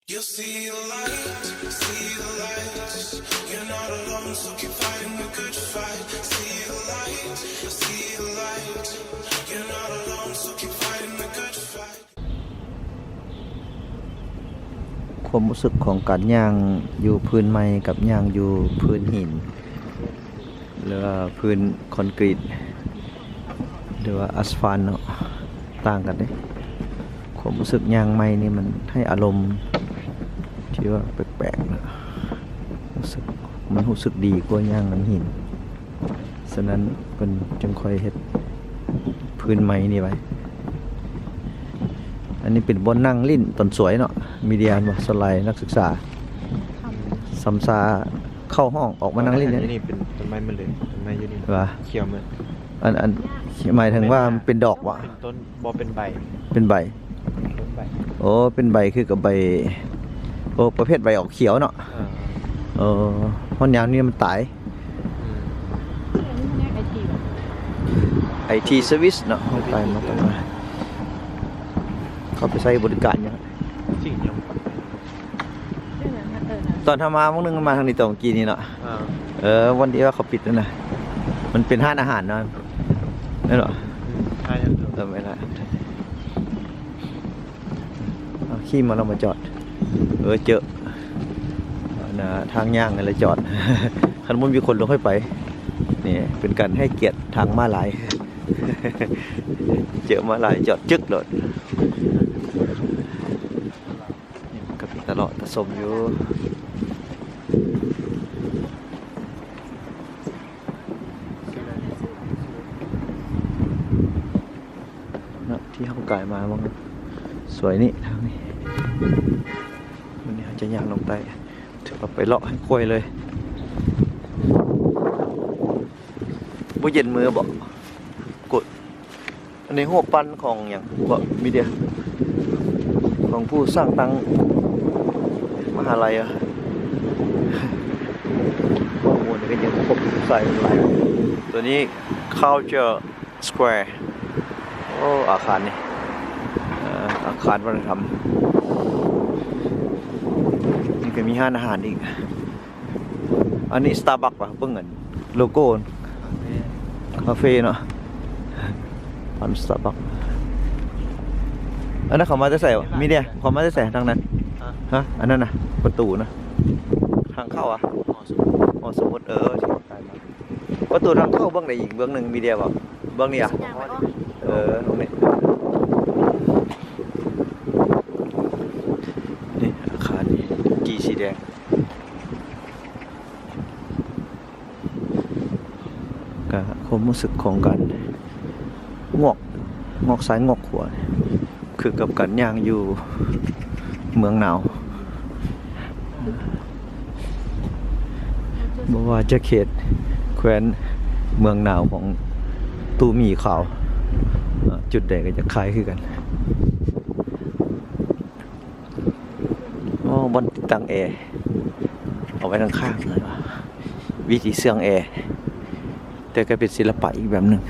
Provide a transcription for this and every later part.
You'll see the light, see the light. You're not alone, so keep fighting the good fight. See the light, see the light. You're not alone, so keep fighting the good fight. ความรู้สึกของการย่างอยู่พื้นไม้กับย่างอยู่พื้นหินหรือว่าพื้นคอนกรีตหรือว่าอัสฟัลต์เนาะต่างกันเด้ความรู้สึกย่างไม้นี่มันให้อารมณ์ที่ว่าแปลกๆนะมันรู้สึกดีกว่าย่างน้ำหินฉะนั้นเพิ่นจึงค่อยเฮ็ดพื้นไม้นี่ไว้อันนี้เป็นบนนั่งลิ้นต้นสวยเนาะมีเดียนบ่สไลด์นักศึกษาสัมซาเข้าห้องออกมานั่งลิ้นนี่เป็นต้นไม้มันเลยต้นไม้อยู่นี่ว่าเขียวมันอันหมายถึงว่ามันเป็นดอกวะเป็นต้นบ่เป็นใบเป็นใบต้นใบโอ้เป็นใบคือกับใบโอ้ประเภทใบออกเขียวเนาะเพราะยามนี้มันตายไอทีเซอร์วิสเนาะไปมาต่อมาเขาไปใช้บริการอย่างสิ่งยังตอนทำมาวันนึงมาทางนี้ตอนกี้นี่เนาะวันที่ว่าเขาปิดแล้วนะมันเป็นห้านอาหารเนาะนั่นหรอไม่ได้ขี้มาเรามาจอดเจอนะทางย่างอะไรจอดคันมันมีคนลงให้ไปนี่เป็นการให้เกียรติทางม้าลายเจอม้าลายจอดจึกเลยกับตลอดผสมอยู่นะที่เขาไก่มาบ้างสวยนี่ทางนี้วันนี้จะย่างลงใต้ถือเราไปเลาะให้กล้วยเลยบ่เย็นมือบอกกดอันนี้หัวปั้นของอย่างบ่มีเดียของผู้สร้างตังมหาลัยอะข้อมูลก็ยังครบใส่หลายตัวนี้ Culture Square โอ้อาคารนี่อาคารวัฒนธรรมนี่ก็มีห้านอาหารอีกอันนี้ Starbucks ป่ะเพิ่งเงินโลโก้คาเฟ่เนาะอัน Starbucks อันนั้นเขามาจะใส่มีเดียเขามาจะใส่ทางนั้นฮะอันนั้นนะประตูนะทางเข้าอ่ะอ๋อสมมติประตูทางเข้าเบื้องไหนอีกเบื้องหนึ่งมีเดียบอกเบื้องนี้อ่ะตรงนี้นี่อาคารนี้กีสีแดงกับความรู้สึกของการงอกซ้ายงอกขวาคือกับการย่างอยู่เมืองหนาวบอกว่าจะเขตแคว้นเมืองหนาวของตูมีขาวจุดใดก็จะคล้ายคือกันบนติดตั้งแอร์เอาไว้ข้างๆเลยวิธีเสื่องแอร์แต่ก็เป็นศิลปะอีกแบบหนึ่ง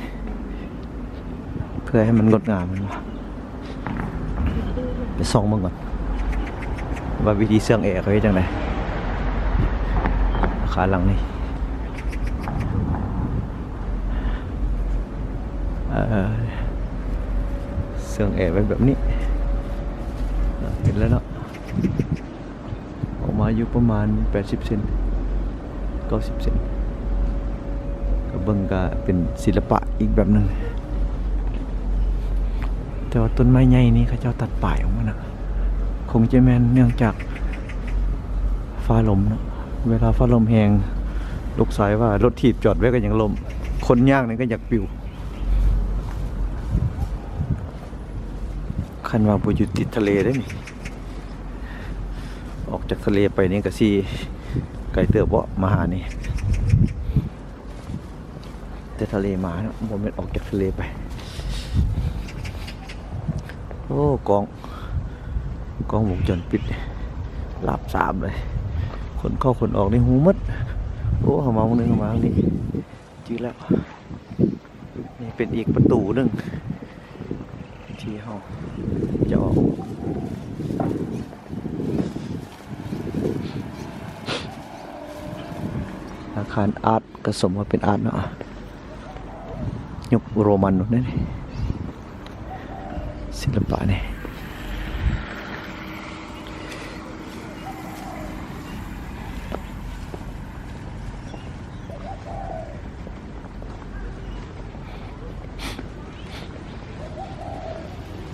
เพื่อให้มันงดงามมันไปส่องมันก่อนว่าวิธีเสื่องแอร์เขาเป็นจังไงขาหลังนี่เสื่องแอร์ไว้แบบนี้เห็นแล้วเนาะออกมาอยู่ประมาณ80 เซน90 เซนก็เบิ่งก็เป็นศิลปะอีกแบบหนึ่งแต่ว่าต้นไม้ใหญ่นี้เขาเจ้าตัดป่ายออกมานะคงจะแม่นเนื่องจากฟ้าลมนะเวลาฟ้าลมแหงลูกสายว่ารถถีบจอดไว้ก็ยังลมคนย่างนี่ก็อยากปิวคันว่าบ่อยู่ติดทะเลได้นี่ออกจากทะเลไปนี่ก็สิไกลเติบบ่มาหานี่แต่ทะเลมาเนาะบ่แม่นออกจากทะเลไปโอ้กองวงจรปิดหลับ3เลยคนเข้าคนออกนี่หูมัดโอ้เขามาวันนึงมานี่จืดแล้วนี่เป็นอีกประตูนึงที่เขาจะออก คารอาร์ตก็สมว่าเป็นอาร์ตเนาะยุคโรมันเนาะนี่ศิลปะนี่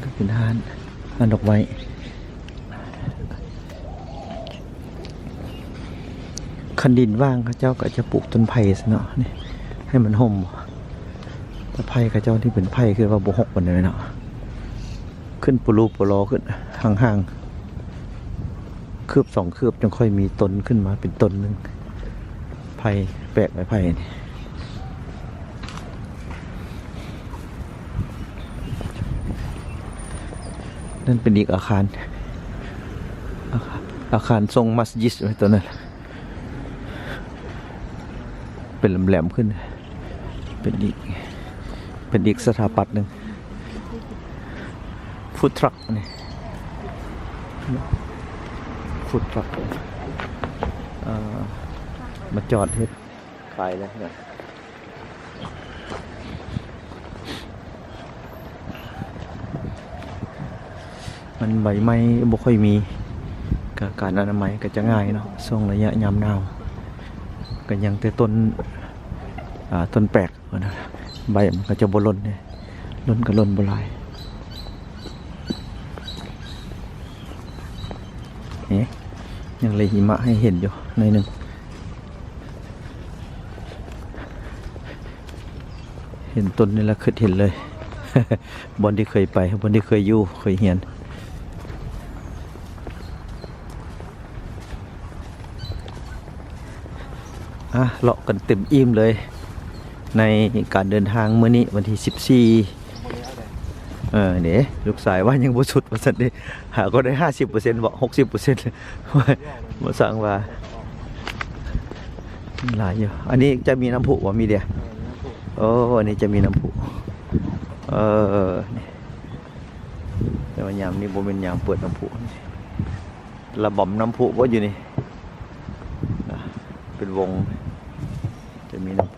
ก็เป็นห้านดอกไม้คันดินว่างเขาเจ้าก็จะปลูกต้นไผ่ซะเนาะนี่ให้มันห่มแต่ไผ่เขาเจ้าที่เป็นไผ่คือว่าบ่หกมันเลยเนาะขึ้นปูรูปูรอขึ้นห่างๆคืบสองคืบจนค่อยมีต้นขึ้นมาเป็นต้นหนึ่งไผ่แปลกไม้ไผ่นี่นั่นเป็นอีกอาคารทรงมัสยิดไว้ตัวนั้นเป็นแหลมๆขึ้นเป็นอีกสถาปัตย์หนึ่งฟู้ดทรัคนี่ฟู้ดทรัคมาจอดเฮ็ดขายแล้วเนี่ยมันใบไม้บ่ค่อยมีการอนามัยก็จะง่ายเนาะช่วงระยะยามหนาวก็ยังแต่ต้นแปลกนะใบมันก็จะบ่ล้นเนี่ยล้นก็ล้นบ่หลายนี่ยังเลยหิมะให้เห็นอยู่หน่อยหนึ่งเห็นต้นนี่แล้วคือเห็นเลย บอนที่เคยไปบอนที่เคยอยู่เคยเห็นเลาะกันเต็มอิ่มเลยในการเดินทางมื้อนี้วันที่14เนี่ยลูกสายว่ายังบ่สุดว่าซั่นเด้หาก็ได้ 50% บ่ 60% บ่สั่งว่าหลายอยู่อันนี้จะมีน้ำพุบ่มีเดียโอ้อันนี้จะมีน้ำพุนี่แต่ว่ายามนี้บ่แม่นยามเปิดน้ำพุระบำน้ำพุบ่อยู่นี่เป็นวงจะมีน้ำ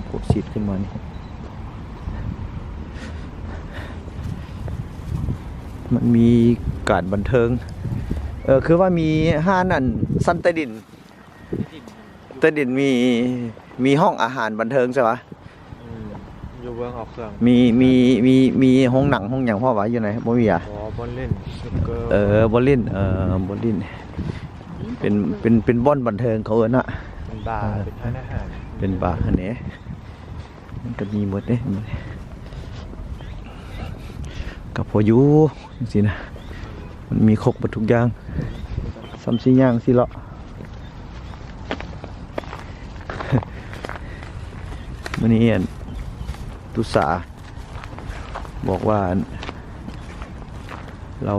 พุฉีดขึ้นมานี่มันมีการบันเทิงคือว่ามีห้านั่นซันใต้ดินมีห้องอาหารบันเทิงใช่ปะอยู่เบื้องออกเครื่องมีห้องหนังห้องอย่างพ่อวะอยู่ไหนบ่มีอ่ะบอลเล่นบอลเล่นบอลเล่นเป็นบ่อนบันเทิงเขาน่ะเป็นบาร์เป็นร้านอาหารเป็นบาร์เนี่ยมันก็มีหมดเลยกับพออยู่สินะมันมีครบหมดทุกอย่างซ้ำสี่อย่างสิเลาะวันนี้ตุสาบอกว่าเรา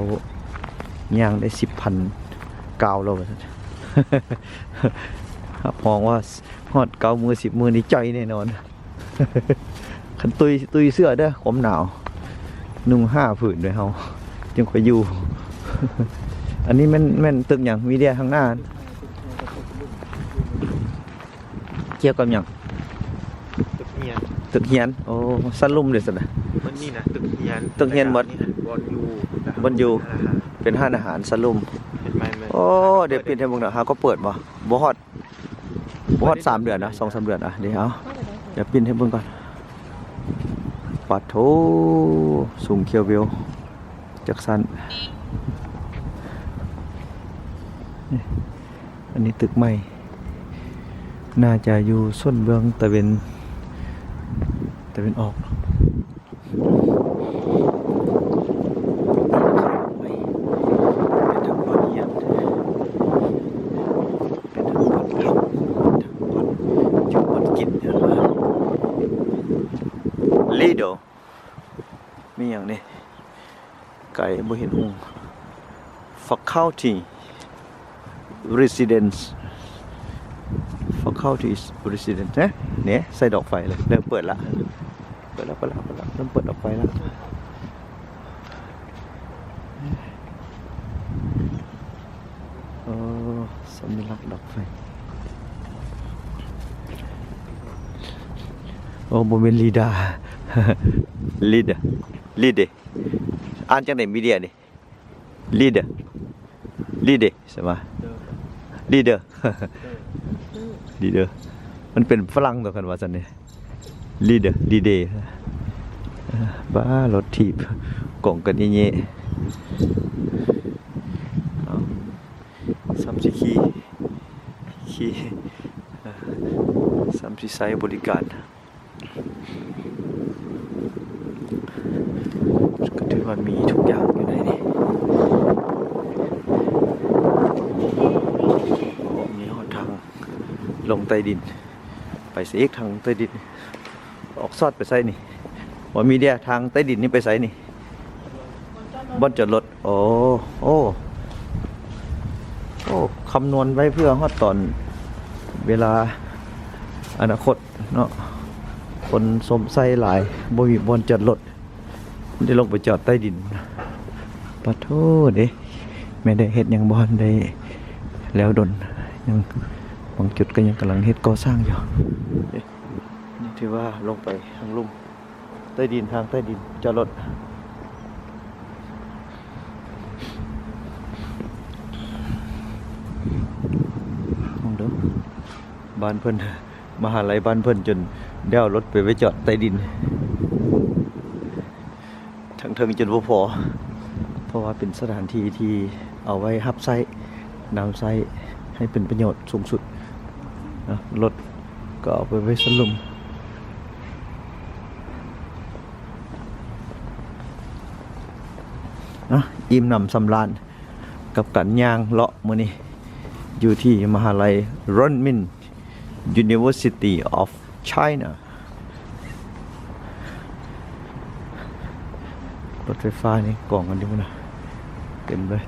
ย่างได้ 10,000 ก้าวแล้วครับมองว่าฮอด9 มือ 10 มือนี่ใจแน่นอนคันตุยเสื้อเด้อความหนาวนุ่ง5 ผืนด้วยเฮาจึงค่อยอยู่อันนี้แม่นตึกหยังมีเดียข้างหน้าเกี่ยวกับหยังตึกเฮียนโอ้สั้นลุ่มเลยสินะมันนี่นะตึกเฮียนหมดบนอยู่เป็นห้านอาหารสั้นลุ่มโอ้เดี๋ยวปิดให้มึงหน่อยฮะก็เปิดบ่ฮอด3 เดือนนะ2-3 เดือนเดี๋ยวปิดให้มึงก่อนปัดโถสูงเคียววิวจากสั้นอันนี้ตึกใหม่น่าจะอยู่ส้นเบื้องตะเวนออกลีโดมีอย่างนี้ไก่บ่เห็นหงFaculty Residence Faculty Residence เนี่ยใส่ดอกไฟเลยเริ่มเปิดละเริ่มเปิดดอกไฟแล้ว สัญลักษณ์ดอกไฟโอ้โมเมนลีดา ลีดลีดอ่านจังไหนมีเดียนี่ลีดลีดใช่ไหมลีดลีดมันเป็นฝรั่งตัวกันว่าสันนี่ลีดลีเดบ้ารถถีบกล่องกันเงี้ยซัมซิคีซัมซิไซบริการก็ถือว่ามีทุกอย่างอยู่ในนี้มีหนทางลงใต้ดินไปเสียอีกทางใต้ดินออกซอดไปไซนี่ว่ามีเดียทางใต้ดินนี่ไปไซนี่บนจอดรถโอ้คำนวณไว้เพื่อฮอดตอนเวลาอนาคตเนาะคนสมไส้หลายบ่มีบนจอดรถได้ลงไปจอดใต้ดินปะโทษเด้ไม่ได้เฮ็ดหยังบ่ได้แล้วดนยังบางจุดก็ยังกำลังเฮ็ดก่อสร้างอยู่นี่ถือว่าลงไปทางลุ่มใต้ดินทางใต้ดินจอดรถบ้านเพิ่นมหาลัยบ้านเพิ่นจนเดี่ยวรถไปไว้จอดใต้ดินทั้งเทิงจนบ่พอเพราะว่าเป็นสถานที่ที่เอาไว้รับใช้นำใช้ให้เป็นประโยชน์สูงสุดนะรถก็เอาไปไว้สลุมนะอิ่มหนำสำราญกับการย่างเลาะมื้อนี้อยู่ที่มหาลัยรอนมินUniversity of China รถไฟฟ้านี่กล่องกันดิมั้ยนะเต็มเลย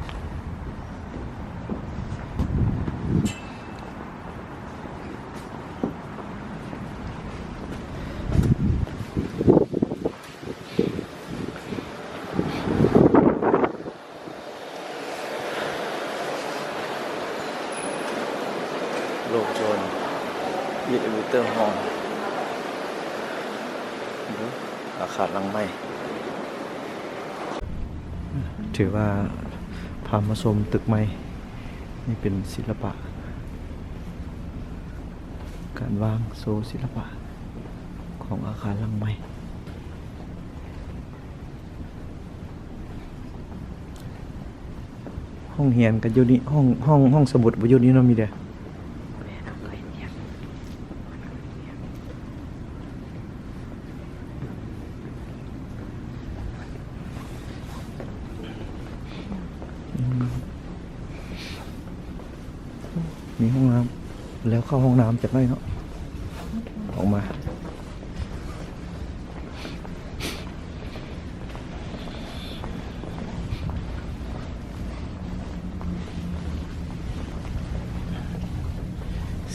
โลกโจรยีดวิเตอร์ฮอลอาคารหลังใหม่ถือว่าพามาชมตึกใหม่นี่เป็นศิลปะการวางโซศิลปะของอาคารหลังใหม่ห้องเรียนกันอยู่นี่ห้องสมุดอยู่นี่เนาะมีเด้อมีห้องน้ำแล้วเข้าห้องน้ำจากไหนเนาะออกมา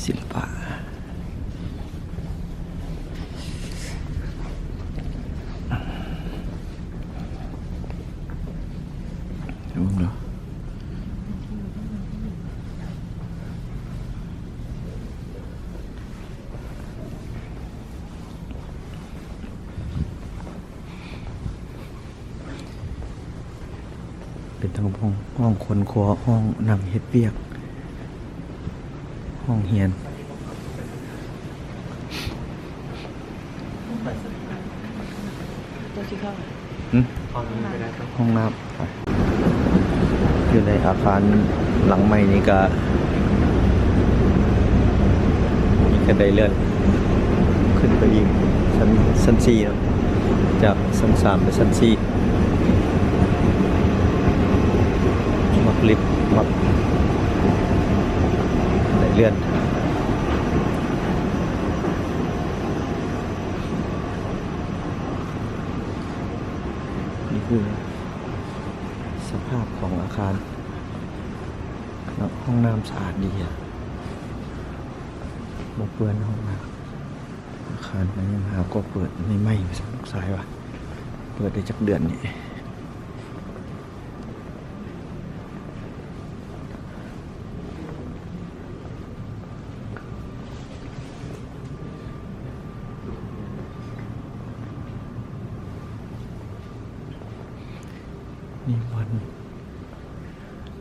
ศิลปะดูเนาะเป็นทั้งห้องคนครัวห้องนั่งเฮ็ดเวียกห้องเฮียนห้องน้ำอยู่ในอาคารหลังใหม่นี้ก็มีกระไดเลื่อนขึ้นไปอีกชั้น4ครับจากชั้น3ไปชั้น4มักลิฟต์มักกระไดเลื่อนนี่คือสภาพของอาคารห้องน้ำสะอาดดีอ่ะบกเปื้อนห้องน้ำอาคารมันยังหาก็เปิดไม่ไหม้ไปสักสายวะเปิดได้จักเดือนนี่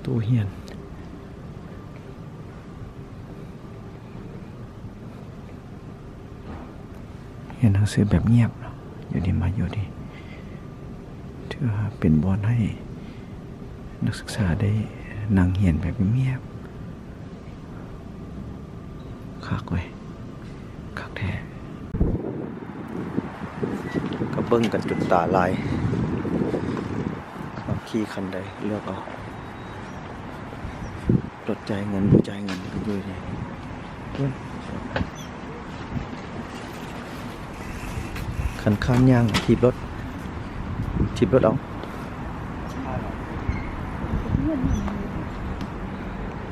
ตู้เฮียนเรียนหนังสือแบบเงียบเนาะอยู่ดีมาอยู่ดีถือว่าเป็นบอนให้นักศึกษาได้นั่งเรียนแบบเงียบคักเว้ยคักแท้ก็เบิ่งกันจุดตาลายขับขี่คันใดเลือกเอารถจ่ายเงินบ่จ่ายเงินก็อยู่นี่คันข้ามย่างถีบรถเอา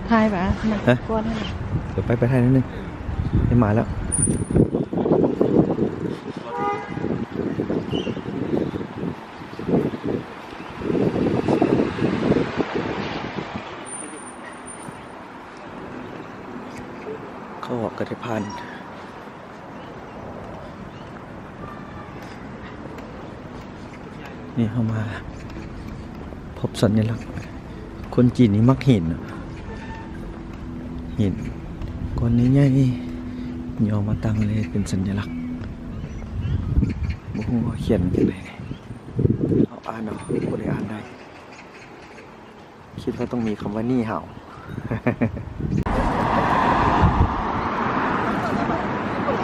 ทายปะมันกวนให้ เดี๋ยวไปไทยนิดนึงให้มาแล้วเขาออกกระเทพานนี่เข้ามาพบสัญลักษณ์คนจีนนี่มักหินก้อนนี้ใหญ่ยอมาตั้งเลยเป็นสัญลักษณ์บุ้งเขียนอย่างไรเอาอ่านเอาบ่ได้อ่านได้คิดว่าต้องมีคำว่านี่เห่า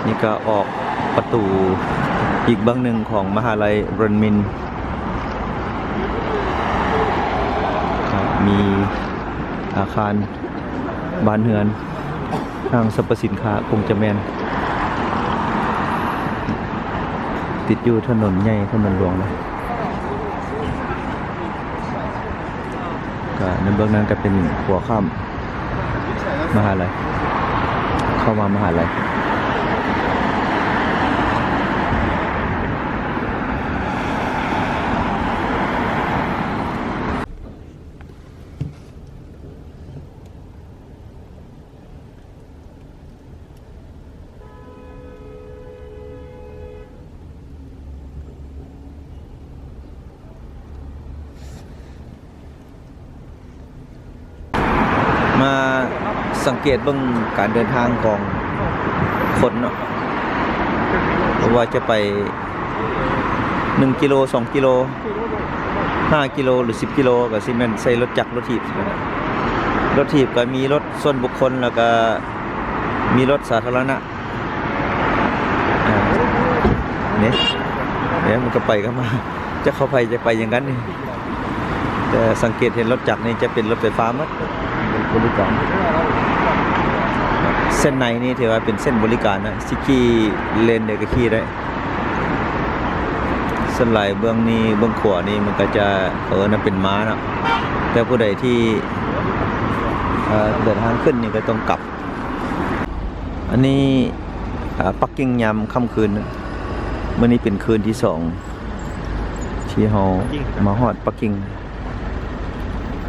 นี่ก็ออกประตูอีกบางหนึ่งของมหาลัยเรนมินมีอาคารบ้านเฮือนห้างสรรพสินค้าคงจะแมนติดอยู่ถนนใหญ่ถนนหลวงเลยก็ในเบื้องนั้นก็เป็นหัวข้ามมหาลัยเข้ามามหาลัยมาสังเกตเบื้องการเดินทางของคนเนาะว่าจะไป1 กิโล 2 กิโล 5 กิโลหรือ10 กิโลก็สิแม่นใส่รถจักรรถถีบรถถีบก็มีรถส่วนบุคคลแล้วก็มีรถสาธารณะเนี่ยมันก็ไปก็มาจะเข้าไปจะไปอย่างนั้นนี่แต่สังเกตเห็นรถจักรนี่จะเป็นรถไฟฟ้ามั้งบริการเส้นในนี่ถือว่าเป็นเส้นบริการนะสิขี่เลนเดียวก็ขี่ได้เส้นไหลเบื้องนี้เบื้องขวานี่มันก็จะนั่นเป็นม้าเนาะแต่ผู้ใดที่เดินทางขึ้นนี่ก็ต้องกลับอันนี้ปักกิ่งยามค่ำคืนเมื่อนี้เป็นคืนที่2ที่เรามาฮอดปักกิ่ง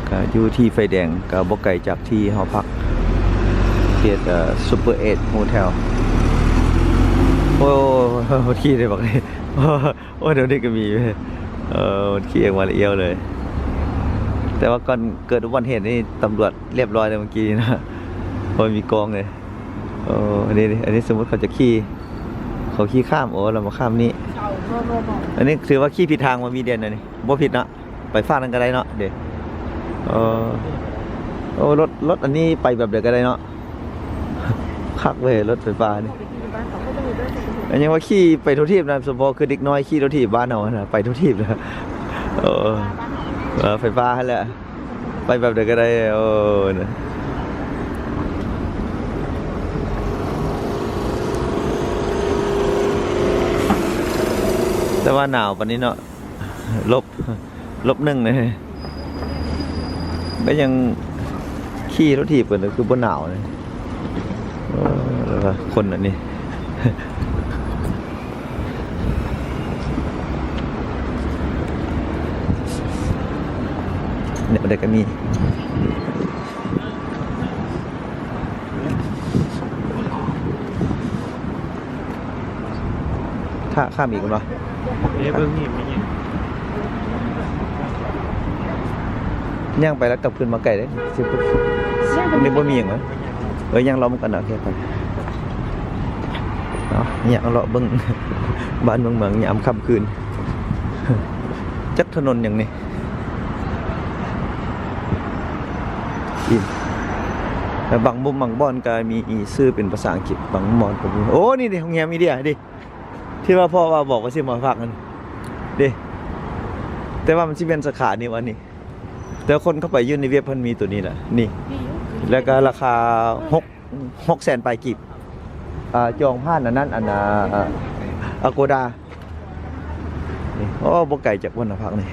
ก็อยู่ที่ไฟแดงก็บ่ไกลจากที่เฮาพักเขตซุปเปอร์8โฮเทลโอ้ขี่ได้บักนี่โอ้เดี๋ยวนี้ก็มีมันขี่เองมาละเอียวเลย แต่ว่าก่อนเกิดอุบัติเหตุนี่ตำรวจเรียบร้อยเลยเมื่อกี้นะเพราะมีกองเลยอันนี้สมมติเขาจะขี่เขาขี่ข้ามเรามาข้ามนี่อันนี้ถือว่าขี่ผิดทางมามีเด่นนะนี่บ่ผิดเนาะไปฟาดกันก็ได้เนาะเดี๋ยวรถอันนี้ไปแบบเดียวก็ได้เนาะคักเว้ยรถไฟฟ้านี่อันนี้ว่าขี่ไปทุกที่นะสมมติคือเด็กน้อยขี่ทุกที่บ้านเรานะไปทุกที่เลยไฟฟ้าแหละไปแบบเดียวก็ได้นะแต่ว่าหนาวปานนี้เนาะลบ1เลยก็ยังขี่รถถีบกันคือบนหนาวเลยแล้วก็คนอันนี้เนี่ยเด็กก็มีข้ามอีกมั้ยเบิ่งนี่มี ย่างไปแล้วกลับคืนมาไก่ได้สิปุ๊บนี่บ่มีหยังวะย่างล้อมกันเอาแค่ก่อนเนาะย่างเลาะเบิ่ง บ้านเมืองยามค่ำคืน จักถนนอย่างนี้แต่บางมุมบางบ่อนก็มีชื่อเป็นภาษาอังกฤษบางบ่อนก็มีโอ้นี่ดิโรงแรมมีเดียดิที่ว่าพ่อว่าบอกว่าสิมาฝากกันดิแต่ว่ามันสิเป็นสาขานี่วันนี้แต่คนเข้าไปยื่นในเว็บเพิ่นมีตัวนี้แหละนี่แล้วก็ราคา600,000ปลายกีบจองผ่านอันนั้นอโกดานี่โอ้บ่ไกลจากวันพักนี่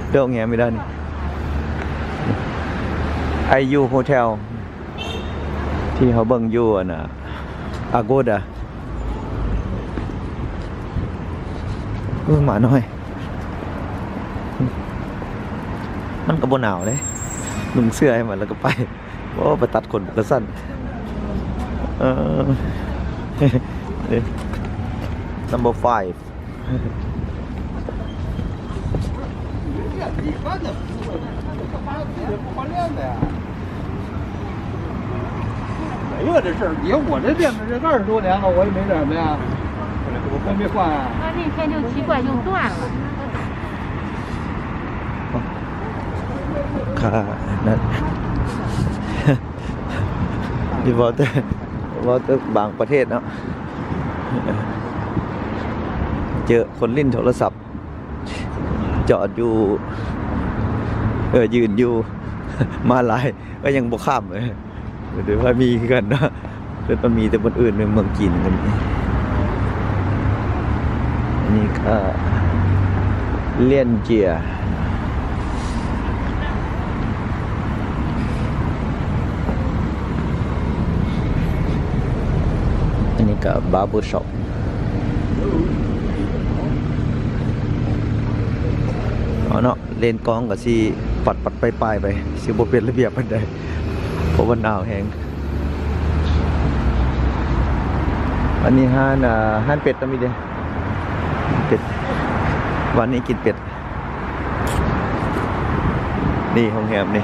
เดี๋ยวโรงแรมไม่ได้นี่IU Hotel ที่เขาเบิ่งอยู่อาโกดาหมาน้อยมันก็บ่หนาวเลยนุ่งเสื้อให้มันแล้วก็ไปโอ้ไปตัดขนกระสั้นnumber 5没有这事儿，你看我这店子这20多年了，我也没怎么样，我没换啊。他那天就奇怪就断了。 ค่ะนั่น นี่วอเตอร์บางประเทศเนาะเจอคนลิ้นโทรศัพท์ จอดอยู่ยืนอยู่ มาลายก็ยังบ่ข้ามเลยเดี๋ยวว่ามีกันนะเดี๋ยวมันมีแต่คนอื่นในเมืองจีนกันนี่ก็เลี่ยนเจียอันนี้ก็บาร์เบอร์ช็อปเนาะเลนกองกับสิปัดไปไปสิบ่เป็นระเบียบปานใดเพราะว่าหนาวแฮงอันนี้ห้านเป็ดต้องมีเด้เป็ดวันนี้กินเป็ดนี่โรงแรมนี่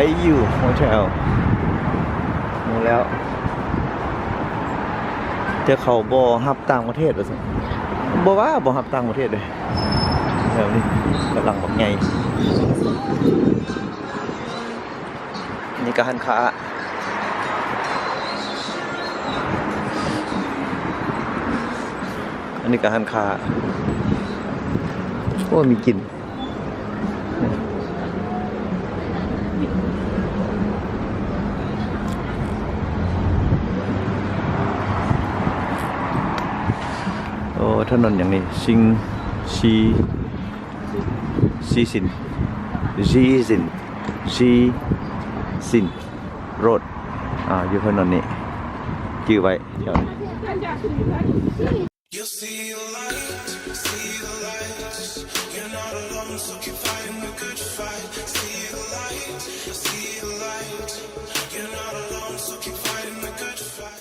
IU Hotel หมดแล้วจะเข้าบ่ฮับต่างประเทศว่าซั่นบ่ว่าบ่ฮับต่างประเทศเลยแบบนี้กำลังแบบไงนี่ก็หันค้าอันนี้ก็หันค้าโอ้มีกลิ่นโอ้ถนนอย่างนี้ซินโรดอยู่ถนนนี้จื้อไว้แถวนี้ You'll see the light, you're not alone, so keep fighting the good fight. See the light, you're not alone, so keep fighting the good fight.